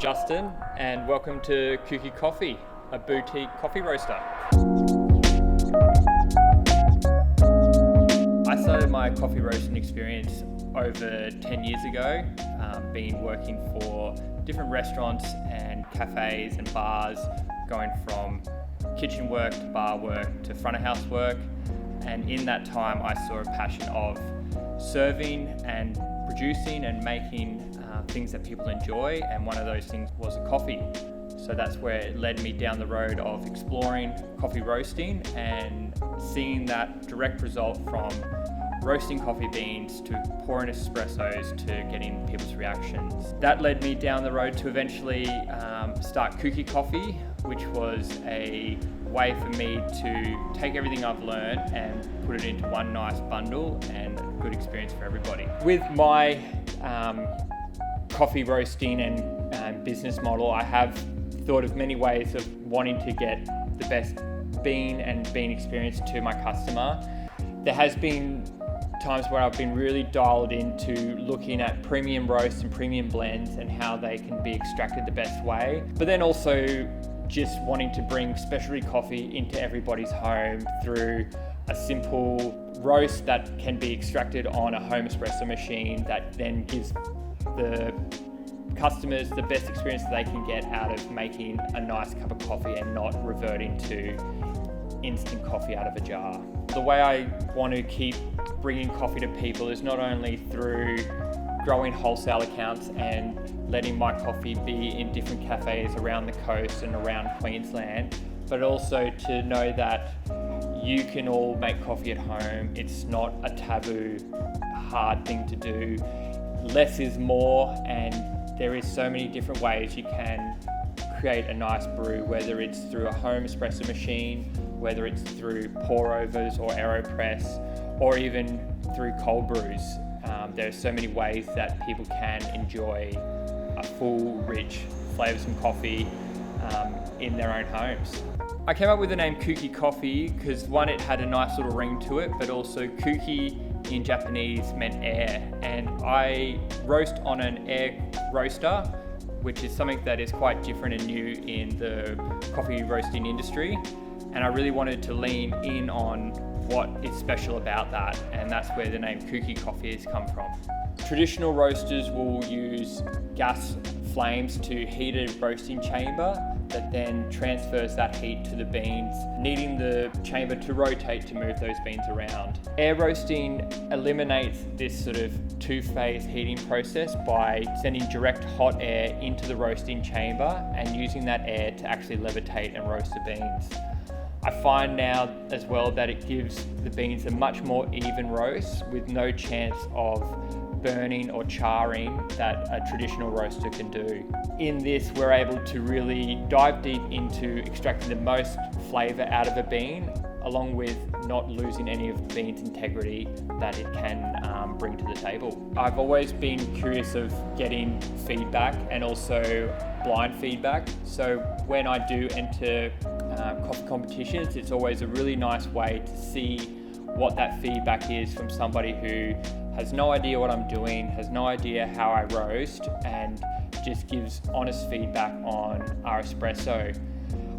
Justin, and welcome to Kuki Coffee, a boutique coffee roaster. I started my coffee roasting experience over 10 years ago, been working for different restaurants and cafes and bars, going from kitchen work to bar work to front of house work. And in that time, I saw a passion of serving and producing and making things that people enjoy, and one of those things was a coffee. So that's where it led me down the road of exploring coffee roasting and seeing that direct result from roasting coffee beans to pouring espressos to getting people's reactions. That led me down the road to eventually start Kuki Coffee, which was a way for me to take everything I've learned and put it into one nice bundle and a good experience for everybody. With my coffee roasting and business model, I have thought of many ways of wanting to get the best bean and bean experience to my customer. There has been times where I've been really dialed into looking at premium roasts and premium blends and how they can be extracted the best way, but then also just wanting to bring specialty coffee into everybody's home through a simple roast that can be extracted on a home espresso machine that then gives the customers the best experience that they can get out of making a nice cup of coffee and not reverting to instant coffee out of a jar. The way I want to keep bringing coffee to people is not only through growing wholesale accounts and letting my coffee be in different cafes around the coast and around Queensland, but also to know that you can all make coffee at home. It's not a taboo, hard thing to do. Less is more, and there is so many different ways you can create a nice brew, whether it's through a home espresso machine, whether it's through pour overs or AeroPress, or even through cold brews. There are so many ways that people can enjoy a full, rich, flavoursome coffee in their own homes. I came up with the name Kuki Coffee because one, it had a nice little ring to it, but also Kuki in Japanese meant air, and I roast on an air roaster, which is something that is quite different and new in the coffee roasting industry, and I really wanted to lean in on what is special about that, and that's where the name Kuki Coffee has come from. Traditional roasters will use gas flames to heat a roasting chamber that then transfers that heat to the beans, needing the chamber to rotate to move those beans around. Air roasting eliminates this sort of two-phase heating process by sending direct hot air into the roasting chamber and using that air to actually levitate and roast the beans. I find now as well that it gives the beans a much more even roast with no chance of burning or charring that a traditional roaster can do. In this, we're able to really dive deep into extracting the most flavour out of a bean, along with not losing any of the bean's integrity that it can bring to the table. I've always been curious of getting feedback and also blind feedback. So when I do enter coffee competitions, it's always a really nice way to see what that feedback is from somebody who has no idea what I'm doing, has no idea how I roast, and just gives honest feedback on our espresso.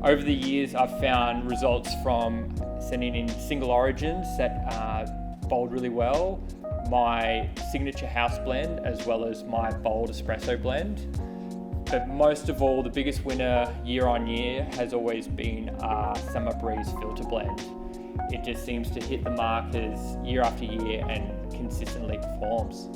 Over the years, I've found results from sending in single origins that bowled really well, my signature house blend, as well as my bold espresso blend. But most of all, the biggest winner year on year has always been our Summer Breeze filter blend. It just seems to hit the markers year after year and consistently performs.